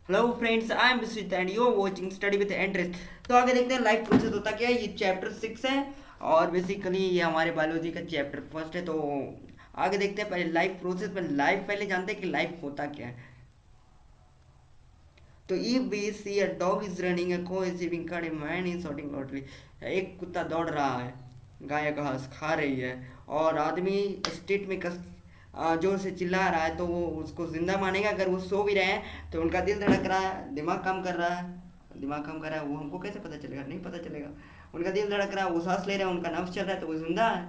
Hello friends, I am Vishwit and you are watching study with interest. तो आगे देखते हैं लाइफ प्रोसेस होता क्या है। ये चैप्टर 6 है और बेसिकली ये हमारे बायोलॉजी का चैप्टर फर्स्ट है। तो आगे देखते हैं पहले लाइफ प्रोसेस में। लाइफ पहले जानते हैं कि लाइफ होता क्या है। तो if we see a dog is running a cow is eating card, a man is shouting lottery. एक कुत्ता दौड़ रहा है, गाय घास खा रही है और आदमी स्ट्रीट में जोर से चिल्ला रहा है, तो वो उसको जिंदा मानेगा। अगर वो सो भी रहे हैं तो उनका दिल धड़क रहा है, दिमाग काम कर रहा है। दिमाग काम कर रहा है, वो हमको कैसे पता चलेगा? नहीं पता चलेगा। उनका दिल धड़क रहा है, वो सांस ले रहे हैं, उनका नब्ज चल रहा है, तो वो जिंदा है।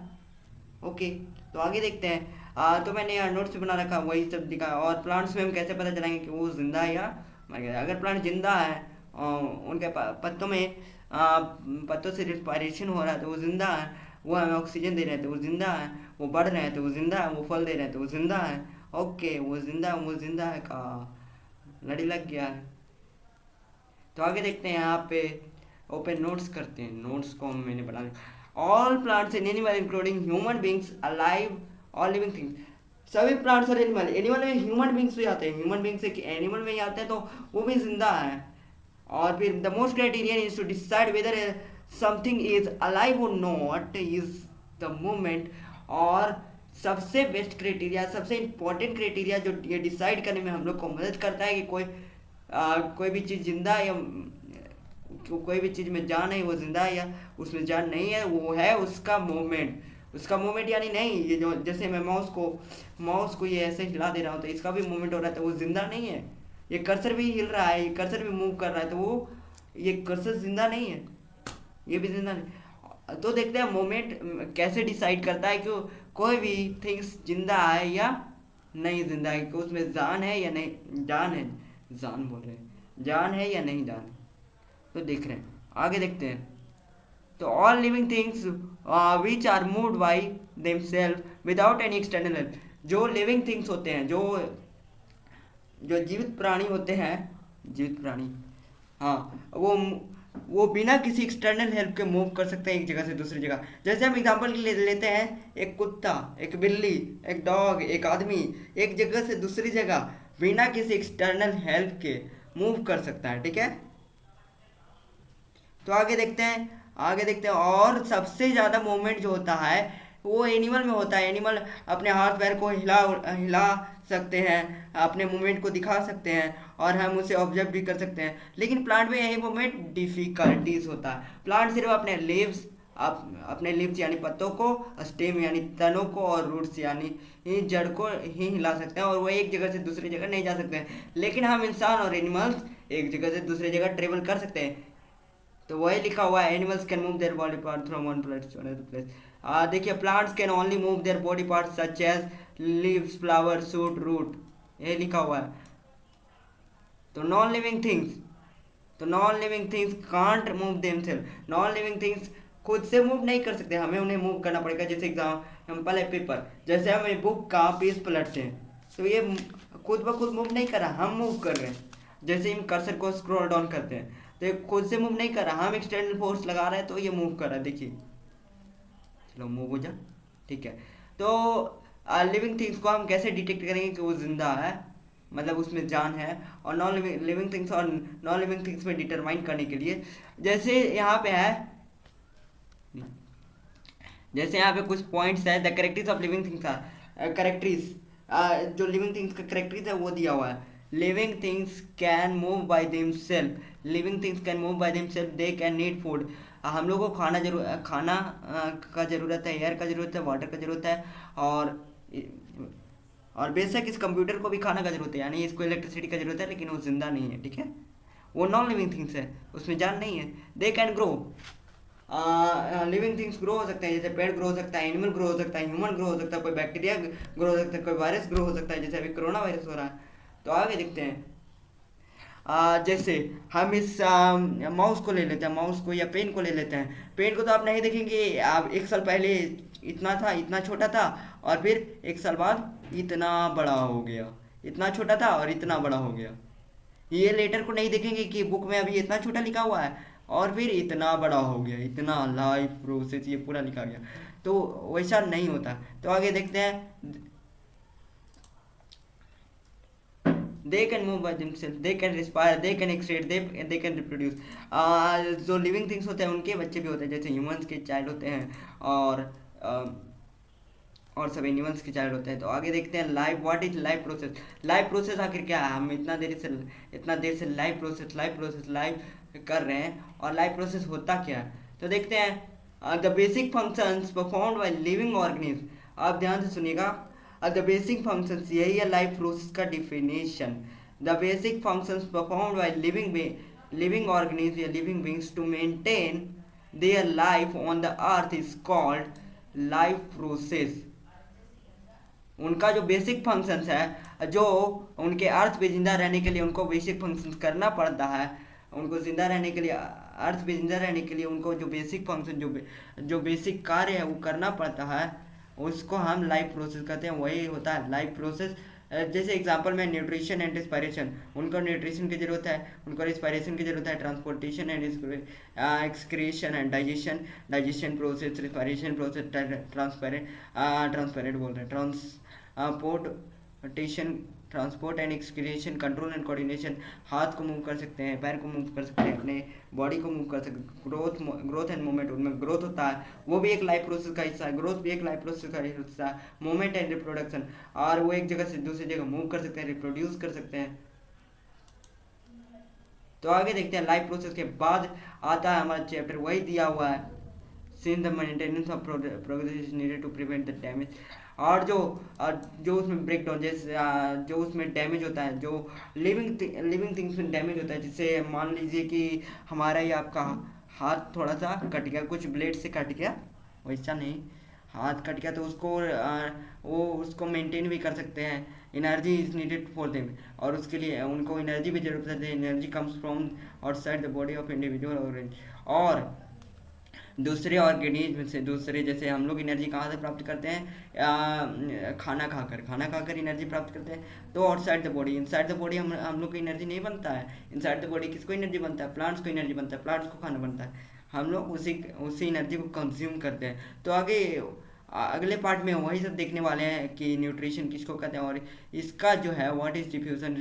ओके। तो आगे देखते हैं। तो मैंने यहाँ नोट्स बना रखा, वही सब दिखा। और प्लांट्स में हम कैसे पता चलाएंगे कि वो जिंदा है या मर गया? अगर प्लांट जिंदा है, उनके पत्तों में पत्तों से रिस्पायरेशन हो रहा है तो वो जिंदा है। वो हमें ऑक्सीजन दे रहे हैं तो वो जिंदा है। वो बढ़ रहे हैं तो वो जिंदा है। वो फल दे रहे हैं तो वो जिंदा है। ओके, वो जिंदा है, वो जिंदा है का लड़ी लग गया है। तो आगे देखते हैं यहाँ पे। ओपन नोट्स करते हैं। नोट्स को मैंने बना लिया। All plants and animal including human beings alive, all living things. सभी प्लांट्स और एनिमल, एनिमल में ह्यूमन बींग्स भी आते हैं, ह्यूमन बींग्स से एनिमल में ही आते हैं, तो वो भी जिंदा है। और फिर the most criterion is to decide whether something is alive और नॉट इज द मूवमेंट। और सबसे बेस्ट क्राइटेरिया, सबसे इंपॉर्टेंट क्राइटेरिया जो ये डिसाइड करने में हम लोग को मदद करता है कि कोई भी चीज़ जिंदा है या कोई भी चीज़ में जान है, वो जिंदा है या उसमें जान नहीं है, वो है उसका मूवमेंट। उसका मूवमेंट यानी नहीं, ये जो जैसे मैं माउस को ये ऐसे हिला दे रहा हूँ तो इसका भी मूवमेंट हो रहा है, तो वो जिंदा नहीं है। ये कर्सर भी हिल रहा है, ये कर्सर भी मूव कर रहा है, तो वो ये कर्सर जिंदा नहीं है, ये भी जिंदा नहीं। तो देखते हैं मोमेंट कैसे डिसाइड करता है कि कोई भी थिंग्स जिंदा है या नहीं जिंदा है, कि उसमें जान है या नहीं। जान है, जान बोल रहे हैं, जान है या नहीं जान। तो देख रहे हैं, आगे देखते हैं। तो all living things which are moved by themselves without any external help. जो लिविंग थिंग्स होते हैं, जो जो जीवित प्राणी होते हैं, जीवित प्राणी, हाँ, वो बिना किसी एक्सटर्नल हेल्प के मूव कर सकते हैं एक जगह से दूसरी जगह। जैसे हम एग्जांपल लेते हैं, एक कुत्ता, एक बिल्ली, एक डॉग, एक आदमी एक जगह से दूसरी जगह बिना किसी एक्सटर्नल हेल्प के मूव कर सकता है, ठीक है। तो आगे देखते हैं, आगे देखते हैं। और सबसे ज़्यादा मूवमेंट जो होता है वो एनिमल में होता है। एनिमल अपने हाथ पैर को हिला हिला सकते हैं, अपने मूवमेंट को दिखा सकते हैं और हम उसे ऑब्जर्व भी कर सकते हैं। लेकिन प्लांट में यही मूवमेंट डिफिकल्टीज होता है। प्लांट सिर्फ अपने लीव्स, अपने लीव्स यानी पत्तों को, स्टेम यानी तनों को और रूट्स यानी जड़ को ही हिला सकते हैं, और वो एक जगह से दूसरी जगह नहीं जा सकते हैं। लेकिन हम इंसान और एनिमल्स एक जगह से दूसरी जगह ट्रेवल कर सकते हैं। तो वही लिखा हुआ है, animals can move their body part from one place to another place. देखिए, plants can only move their body part such as leaves, flower, shoot, root, ये लिखा हुआ है। तो non living things can't move themself. Non living things खुद से move नहीं कर सकते, हमें उन्हें मूव करना पड़ेगा। जैसे एग्जाम्पल है पेपर, जैसे हम एक बुक का पेज पलटते हैं तो ये खुद ब खुद मूव नहीं कर रहा, हम मूव कर रहे हैं। जैसे हम कर्सर को स्क्रॉल डाउन करते हैं तो ये खुद से मूव नहीं कर रहा, हम एक्सटर्नल फोर्स लगा रहे हैं तो ये मूव कर रहा है। देखिए, चलो मूव हो जा, ठीक है। तो लिविंग थिंग्स को हम कैसे डिटेक्ट करेंगे कि वो जिंदा है, मतलब उसमें जान है। और नॉन लिविंग थिंग्स और नॉन लिविंग थिंग्स में डिटरमाइन करने के लिए, जैसे यहाँ पे है, जैसे यहाँ पे कुछ पॉइंट्स है। The characteristics of living things are, characteristics जो लिविंग थिंग्स का करेक्टरीज है वो दिया हुआ है। Living things can move by themselves, living things can move by themselves, they can need food. हम लोगों को खाना का ज़रूरत है, एयर का ज़रूरत है, वाटर का ज़रूरत है, और और बेशक इस कंप्यूटर को भी खाना का ज़रूरत है, यानी इसको इलेक्ट्रिसिटी का ज़रूरत है, लेकिन वो जिंदा नहीं है, ठीक है। वो नॉन लिविंग थिंग्स है, उसमें जान नहीं है। They can grow, living things grow हो सकते हैं, जैसे पेड़ ग्रो हो सकता है, एनिमल ग्रो हो सकता है, ह्यूमन ग्रो हो सकता है, कोई बैक्टीरिया ग्रो हो सकता है, कोई वायरस ग्रो हो सकता है, जैसे अभी कोरोना वायरस हो रहा है। तो आगे देखते हैं। जैसे हम इस माउस को ले लेते हैं, माउस को या पेन को ले लेते हैं। पेन को तो आप नहीं देखेंगे, आप एक साल पहले इतना था, इतना छोटा था, और फिर एक साल बाद इतना बड़ा हो गया। इतना छोटा था और इतना बड़ा हो गया। ये लेटर को नहीं देखेंगे कि बुक में अभी इतना छोटा लिखा हुआ है और फिर इतना बड़ा हो गया, इतना लाइफ प्रोसेस ये पूरा लिखा गया, तो वैसा नहीं होता। तो आगे देखते हैं। They can move by themselves, they can respire, they can excrete, they can reproduce. जो लिविंग थिंग्स होते हैं उनके बच्चे भी होते हैं, जैसे ह्यूमंस के चाइल्ड होते हैं और और सब एनिमल्स के चाइल्ड होते हैं। तो आगे देखते हैं life, what is life process. Life process आखिर क्या है? हम इतना देर से लाइफ कर रहे हैं, और लाइफ प्रोसेस होता क्या है? तो देखते हैं the basic functions performed by living organism. आप ध्यान से सुनिएगा, द बेसिक फंक्शंस, यही है लाइफ प्रोसेस का definition. The basic functions performed by living organism या living beings to maintain their life on the earth is called life process. उनका जो बेसिक फंक्शंस है, जो उनके अर्थ पे जिंदा रहने के लिए उनको बेसिक फंक्शंस करना पड़ता है, उनको जिंदा रहने के लिए, अर्थ पे जिंदा रहने के लिए उनको जो बेसिक फंक्शन, जो बेसिक कार्य है वो करना पड़ता है, उसको हम लाइफ प्रोसेस कहते हैं। वही होता है लाइफ प्रोसेस। जैसे एग्जांपल में न्यूट्रिशन एंड रिस्पायरेशन, उनको न्यूट्रिशन की जरूरत है, उनको रिस्पायरेशन की जरूरत है, transportation and excretion and digestion process, respiration process, transparent बोल रहे हैं, transport and excretion, control and coordination. हाथ को मूव कर सकते हैं, पैर को मूव कर सकते हैं, अपने बॉडी को मूव कर सकते हैं, ग्रोथ एंड मूवमेंट, उनमें ग्रोथ होता है, वो भी एक लाइफ प्रोसेस का हिस्सा है। ग्रोथ भी एक लाइफ प्रोसेस का हिस्सा है। मूवमेंट एंड रिप्रोडक्शन, और वो एक जगह से दूसरी जगह मूव कर सकते हैं, रिप्रोड्यूस कर सकते हैं। तो आगे देखते हैं, लाइफ प्रोसेस के बाद आता है हमारा चैप्टर, वही दिया हुआ है, since the maintenance of progress is needed to prevent the damage। और जो उसमें ब्रेक डाउन, जैसे जो उसमें डैमेज होता है, जो लिविंग थिंग्स में डैमेज होता है, जिससे मान लीजिए कि हमारा ये आपका हाथ थोड़ा सा कट गया, कुछ ब्लेड से कट गया, वैसा नहीं, हाथ कट गया, तो वो उसको मेंटेन भी कर सकते हैं। Energy is needed for them, और उसके लिए उनको एनर्जी भी जरूरत है। Energy comes from outside the body of individual organism. और दूसरे ऑर्गेनिज्म से, दूसरे जैसे हम लोग एनर्जी कहाँ से प्राप्त करते हैं? खाना खाकर एनर्जी प्राप्त करते हैं। तो outside the body, inside the body हम लोग को एनर्जी नहीं बनता है। इनसाइड द बॉडी किसको एनर्जी बनता है? प्लांट्स को एनर्जी बनता है, प्लांट्स को खाना बनता है, हम लोग उसी एनर्जी को कंज्यूम करते हैं। तो आगे अगले पार्ट में वही सब देखने वाले हैं कि न्यूट्रिशन किसको कहते हैं, और इसका जो है what is diffusion,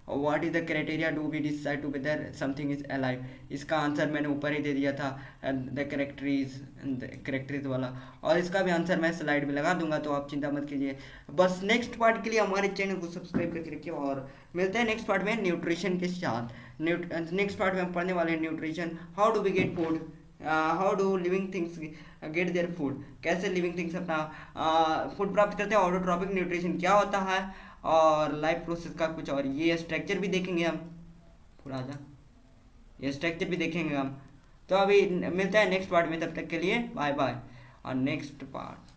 what is the criteria to be decide to whether something is alive. इसका आंसर मैंने ऊपर ही दे दिया था, द करेक्टरीज वाला, और इसका भी आंसर मैं स्लाइड में लगा दूंगा, तो आप चिंता मत कीजिए। बस नेक्स्ट पार्ट के लिए हमारे चैनल को सब्सक्राइब करके रखिए, और मिलते हैं नेक्स्ट पार्ट में न्यूट्रिशन के साथ। नेक्स्ट पार्ट में हम पढ़ने वाले हैं nutrition, how do we get food, how do living things get their food, कैसे लिविंग थिंग्स अपना फूड प्राप्त करते हैं, ऑटोट्रॉपिक न्यूट्रिशन क्या होता है, और लाइफ प्रोसेस का कुछ, और ये स्ट्रक्चर भी देखेंगे हम पूरा जा, ये स्ट्रक्चर भी देखेंगे हम। तो अभी मिलता है नेक्स्ट पार्ट में, तब तक के लिए बाय बाय, और नेक्स्ट पार्ट।